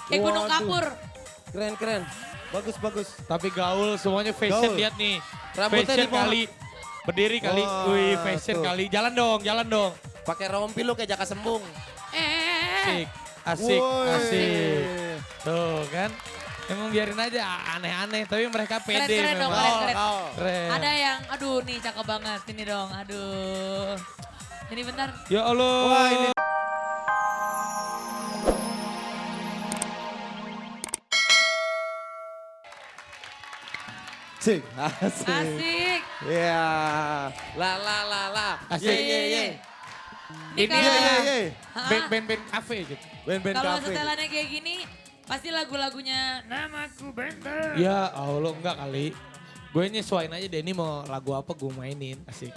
Kayak gunung Waduh. kapur. Keren, keren. Bagus, bagus. Tapi gaul semuanya fashion, Gaul. lihat nih. Rambutnya Fashion di bawah. kali. Berdiri kali, Wah, wih fashion tuh. kali. Jalan dong, jalan dong. Pakai rompi lu kayak Jaka Sembung. Asik, asik, Woi. asik. Tuh kan. Emang biarin aja aneh-aneh, tapi mereka pede Keren-keren dong, memang. keren. Keren. Ada yang, aduh nih cakep banget. Ini dong, aduh. Ini bentar. Ya Allah. Wah, ini Asik, asik. Asik. Iya. La la la la. Asik. Ye ye ye. Ini Ini kalau, Ye ye. band-band cafe gitu. Band-band kalau cafe. setelannya kayak gini, pasti lagu-lagunya Namaku Bender. Ya Allah enggak kali. Gue nyesuain aja Denny mau lagu apa gue mainin, asik.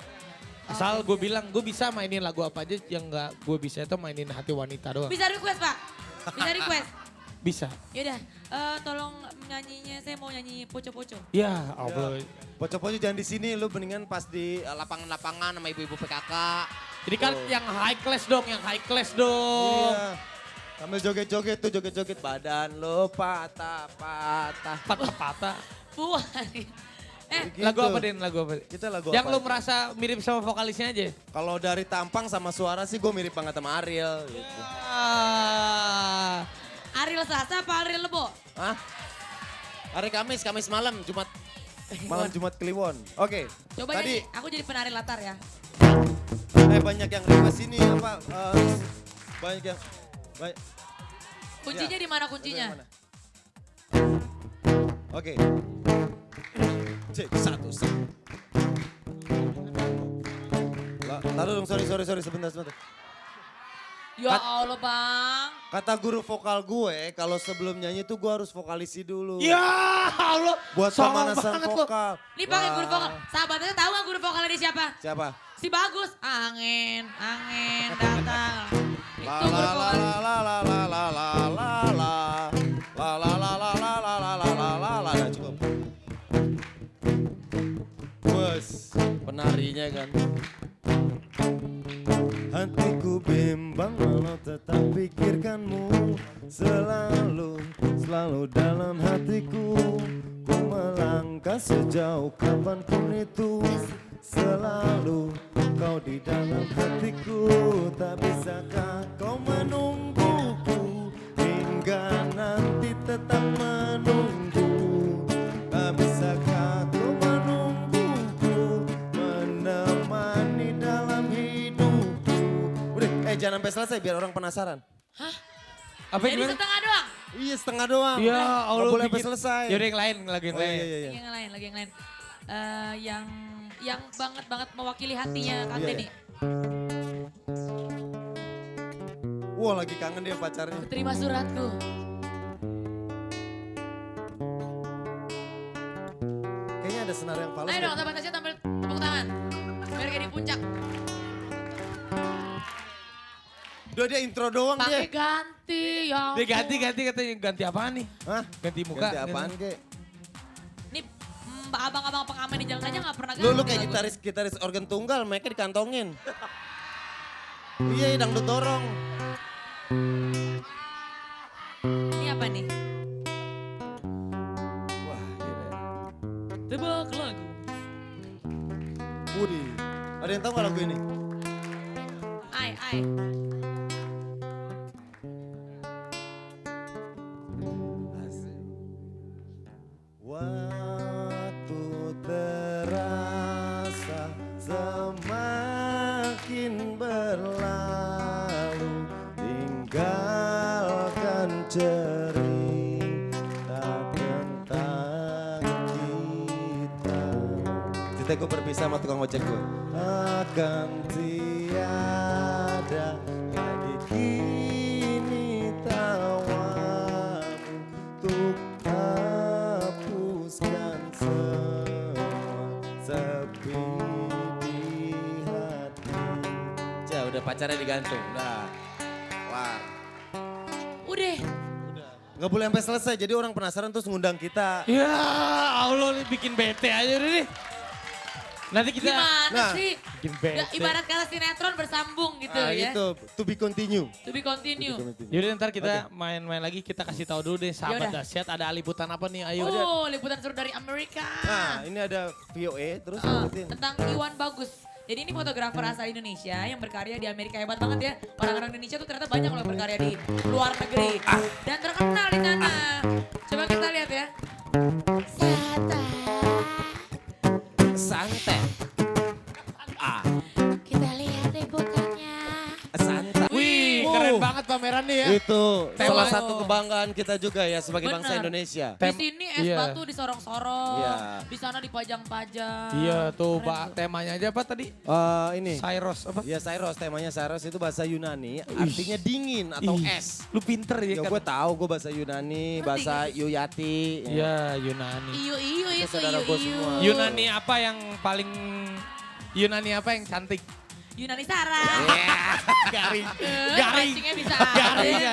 Asal gue bilang gue bisa mainin lagu apa aja yang enggak gue bisa itu mainin hati wanita doang. Bisa request Pak? Bisa request? Bisa. Yaudah, tolong nyanyinya, saya mau nyanyi poco-poco. Ya Allah. Pocok-pocok jangan di sini, lu mendingan pas di lapangan-lapangan sama ibu-ibu PKK. Jadi kan yang high class dong, yang high class dong. Iya. Sambil joget-joget tuh, joget-joget badan lu patah-patah. Patah-patah. Buat. Gitu. Lagu apa Den? Lagu apa? Kita lagu Yang apa? lu merasa mirip sama vokalisnya aja? Kalau dari tampang sama suara sih gue mirip banget sama Ariel gitu. Ah. Ariel Sasa apa Ariel Lebo? Hah? Hari Kamis, Kamis malam, malam Jumat Kliwon. Oke. Coba Tadi nyanyi, aku jadi penari latar ya. banyak yang request ini apa? Banyak yang banyak. Kuncinya Ya. di mana kuncinya? Mana? Oke. Cek satu. Taruh dong, sorry sebentar. Ya Kat- Allah Bang. Kata guru vokal gue, kalau sebelum nyanyi tuh gue harus vokalisi dulu. Ya Allah. Buat songong pemanasan banget lo. vokal. Ini pakai Wah. guru vokal. Sahabatnya tahu gak guru vokalnya dia siapa? Siapa? Si Bagus. Angin datang. La Itu la guru la vokal. la la la la la la la la la la la la la la la la la la. Ya cukup. Bos, penarinya kan. Hatiku bimbang walau tetap pikirkanmu selalu dalam hatiku. Ku melangkah sejauh kapanpun itu, selalu kau di dalam hatiku. Tak bisakah kau menungguku hingga nanti tetap menunggu? Tak bisakah kau menungguku menemani dalam hidupku? Udah, jangan sampai selesai biar orang penasaran. Hah? Apa Jadi gimana? setengah doang? Iya, setengah doang. Ya Allah. Nggak boleh sampai bikin- selesai. Yaudah yang lain, lagu yang Oh, lain. iya. Lagi yang lain, lagi yang lain. Yang banget mewakili hatinya Kang Iya, Denny. Wah, lagi kangen dia pacarnya. Terima suratku. Kayaknya ada senar yang fals. Ayo deh. dong, sahabat Tasya tampil tepuk tangan. Biar kayak di puncak. Udah dia intro doang Pakai dia. ganti ya. Dia ganti katanya ganti apaan nih? Hah? Ganti muka. Ganti apaan kek? Nih abang-abang pengamen di jalan aja gak pernah ganti. Lu kayak lagu. gitaris organ tunggal, mereka dikantongin. Iya, dangdut dorong. Ini apa nih? Wah, gila. Tebak lagu. Budi. Ada yang tahu gak lagu ini? Ai. Waktu terasa semakin berlalu, tinggalkan cerita tentang kita. Cerita gue berpisah sama tukang ojek gue. Akan tiada lagi kini tawamu untuk hapuskan semua sepi di hati. Udah pacarnya digantung, udah. Wah. Udah. Nggak boleh sampai selesai, jadi orang penasaran terus ngundang kita. Ya Allah nih bikin bete aja udah nih. Nanti kita Gimana Nah, sih? bikin Ya, bete. ibarat kata sinetron bersambung gitu Ah, ya. itu, to be continue. To be continue. Yaudah ntar kita main-main lagi, kita kasih tahu dulu deh sahabat Yaudah. dahsyat ada liputan apa nih, ayo. Oh, liputan seru dari Amerika. Nah, ini ada VOA, terus Ah, lanjutin. tentang Iwan Bagus. Jadi ini fotografer asal Indonesia yang berkarya di Amerika. Hebat banget ya. Orang-orang Indonesia tuh ternyata banyak loh berkarya di luar negeri. Dan terkenal di sana. Coba kita lihat ya. Santai. Ah, Kita lihat liputannya. santai. Wih, Wow. keren banget pameran nih ya. Itu Tema- salah satu kebanggaan kita juga ya sebagai bangsa Benar. Indonesia. Di sini es Iya. batu disorong-sorong. Iya. Di sana dipajang-pajang. Iya tuh, Keren Pak, temanya aja apa tadi? Ini. Cyrus apa? Ya Cyrus, temanya Cyrus itu bahasa Yunani, artinya dingin atau Ih, es. Lu pinter ya Ya kan? gue tahu, gue bahasa Yunani, Ngerti, bahasa ngerti. Yuyati. Iya, Yunani. Iyo Itu itu saudara gua iyo. semua. Yunani apa yang paling Yunani apa yang cantik? Yunani Sara. Garing. Garing. Mancingnya bisa Garing. aja.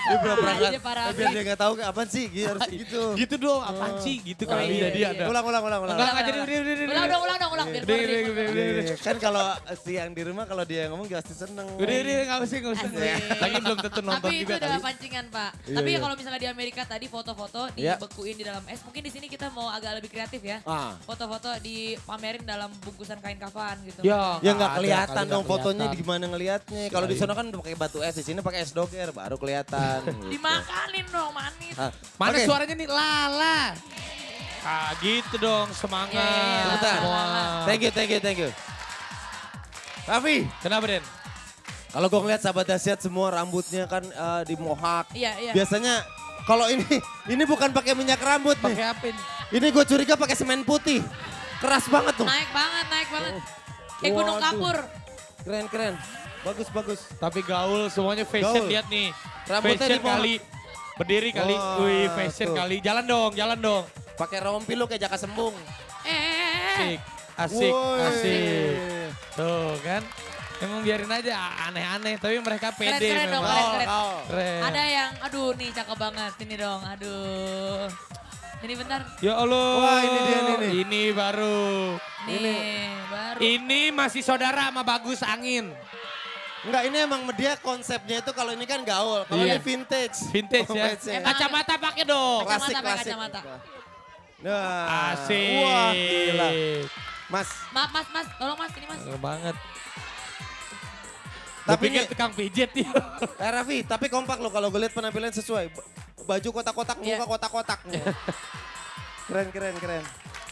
Dia pura-pura Aja nggak- para biar dia nggak tahu apaan sih, harus gitu. Gitu dong, apaan sih? Gitu Oh, kali iya, jadi iya. ada. Ulang. Enggak jadi Ulang dong, ulang. Biar Udah, keluar udah, dari mulut. udah. Kan kalau si yang di rumah kalau dia ngomong pasti seneng. Udah, enggak usah. Asik. Lagi belum tentu nonton Tapi itu juga adalah kali. pancingan, Pak. Iya, Tapi iya. kalau misalnya di Amerika tadi foto-foto Iya. dibekuin di dalam es, mungkin di sini kita mau agak lebih kreatif ya. Ah. Foto-foto dipamerin dalam bungkusan kain kafan gitu. Ya nggak ada kelihatan kali, dong nggak fotonya kelihatan. di gimana ngelihatnya. Kalau di sana kan udah pakai batu es, di sini pakai es doger baru kelihatan. gitu. Dimakanin dong, manis. Ah, Mana oke. suaranya nih? Lala. Ah gitu dong, semangat. Iya, Sebentar. semua. Thank you. Raffi, Kenapa Den? kalau gue ngeliat sahabat dahsyat semua rambutnya kan di mohak. Iya. Biasanya kalau ini bukan pakai minyak rambut nih. Pakai apa ini? Ini gue curiga pakai semen putih. Keras banget tuh. Naik banget. Kayak gunung Waduh. kapur. Keren. Bagus. Tapi gaul semuanya fashion, Gaul. lihat nih. Rambutnya Fashion di bawah. kali. Berdiri kali. Wah, Wih, fashion tuh. kali. Jalan dong. Pakai rompi lu kayak Jaka Sembung. Asik. Woi. Asik. Tuh kan. Emang biarin aja aneh-aneh, tapi mereka pede Keren dong, memang. keren. Keren. Ada yang, aduh nih cakep banget. Ini dong, aduh. Ini bentar. Ya Allah. Wah, ini dia nih. Ini baru. Nih, baru. Ini masih saudara sama Bagus Angin. Enggak, ini emang dia konsepnya itu kalau ini kan gaul, kalau Iya. ini vintage. Vintage ya. Emang- Kacamata pakai dong. Kacamata, Klasik, pakai klasik. kacamata. Nah, Asik. Wah, gila. Mas, Maaf mas, tolong mas, ini mas. Keren banget. Tapi Tapi pikir nih- tukang pijet ya. Raffi, tapi kompak lo kalau gue lihat penampilan sesuai. Baju kotak-kotak, Iya. muka kotak-kotak. Keren.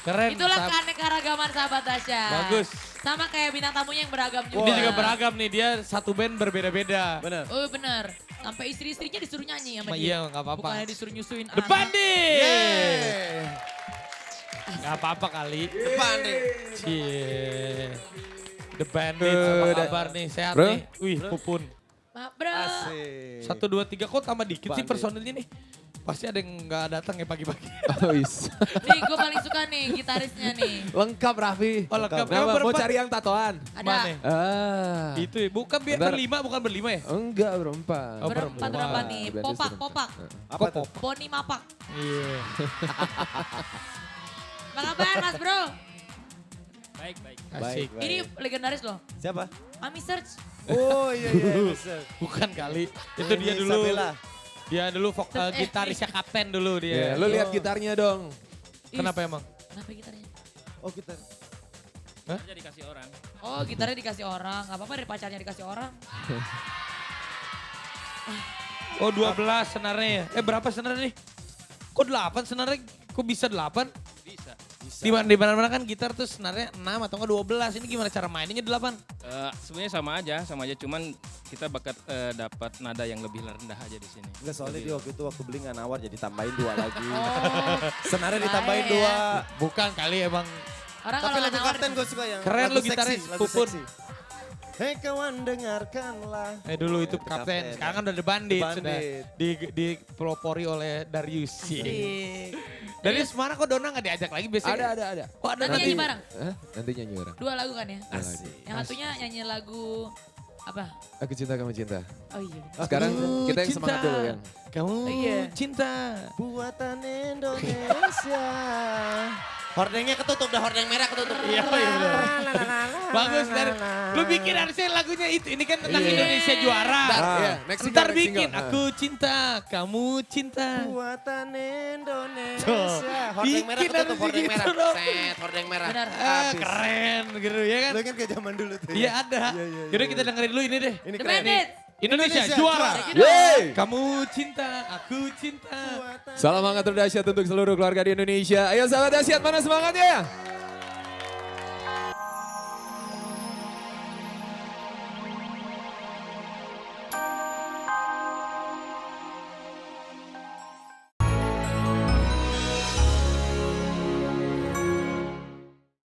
Keren. Itulah Sab- keanekaragaman sahabat dahsyat. Bagus. Sama kayak bintang tamunya yang beragam juga. Dia juga beragam nih, dia satu band berbeda-beda. Bener. Oh bener. Sampai istri-istrinya disuruh nyanyi sama dia. Iya, nggak apa-apa. Bukannya disuruh nyusuin Depan anak. nih. Yeay. Gak apa-apa kali. Depan nih. Cie. The Bandit, apa kabar nih? Sehat Bro. nih? Wih, Pupun. Maaf bro. Asik. 1, 2, 3, kok tambah dikit sih Bandit. personilnya nih? Pasti ada yang nggak datang ya pagi-pagi. Oh, is. Nih gue paling suka nih gitarisnya nih. Lengkap Raffi. Oh lengkap. Kenapa? Emang Mau berempat? cari yang tatoan? Ada Mana? Ah. Itu ya, bukan Bentar. berlima, bukan berlima ya? Enggak, berempat. Oh, berempat berempat. nih. Berarti Popak, berempat. popak. Apa tuh? Boni Mapak. Iya. Apa kabar mas bro? Asik. Baik. Ini legendaris loh. Siapa? Ami Search. Oh iya, bisa. Bukan kali. Itu dia Ini dulu. Isabella. Dia dulu gitarisnya Kapten dulu Ya, dia. lu lihat Oh. gitarnya dong. Kenapa emang? Kenapa gitarnya? Oh kita. Oh gitarnya dikasih orang. Gak apa-apa dari pacarnya dikasih orang. Oh 12 senarnya ya. Berapa senarnya nih? Kok 8 senarnya? Kok bisa 8? Bisa. Di mana-mana kan gitar tuh senarnya 6 atau enggak 12. Ini gimana cara mainnya 8? Sebenarnya sama aja. Cuman kita dapat nada yang lebih rendah aja di sini. Enggak soalnya Lebih- dia waktu itu waktu beli nggak nawar jadi tambahin 2 lagi. Oh. Senarnya ditambahin Baik 2. Bukan kali emang. Orang Tapi kalau lagu nawar- Kapten gue suka yang Keren lagu lu gitaris, seksi, lagu Pupun. seksi. Hei kawan dengarkanlah. Dulu itu Itu Kapten. Kapten. Sekarang kan udah The Bandit, The sudah Bandit. dipelopori oleh Darius. Asik. Darius mana kok Dona nggak diajak lagi biasanya? Ada. Oh ada Nanti nanti. nyanyi bareng. Hah? Nanti nyanyi bareng. 2 lagu kan ya? Asik. Yang satunya nyanyi lagu Apa? Aku cinta kamu cinta. Oh iya. Sekarang Aku kita yang cinta, semangat dulu yang. Kamu Iya. cinta. Buatan Indonesia. Hordengnya ketutup, dah hordeng merah ketutup. Iya, Bagus dari lu bikin harusnya lagunya itu. Ini kan tentang Iya. Indonesia juara. Iya, next single, Ntar next bikin single. aku cinta, kamu cinta. Buatan Indonesia. Tuh. Hordeng merah Bikin ketutup, harusnya hordeng gitu merah. dong. Set, hordeng merah. Benar. Ah, keren gitu ya kan. Lu kan kayak zaman dulu tuh. Iya ada. Iya, iya, Yaudah iya. kita dengerin dulu ini deh. Ini The keren. Bandits. Indonesia, Indonesia juara. juara. Yeay! Kamu cinta, aku cinta. Buatan Salam hangat terdahsyat untuk seluruh keluarga di Indonesia. Ayo sahabat dahsyat, mana semangatnya?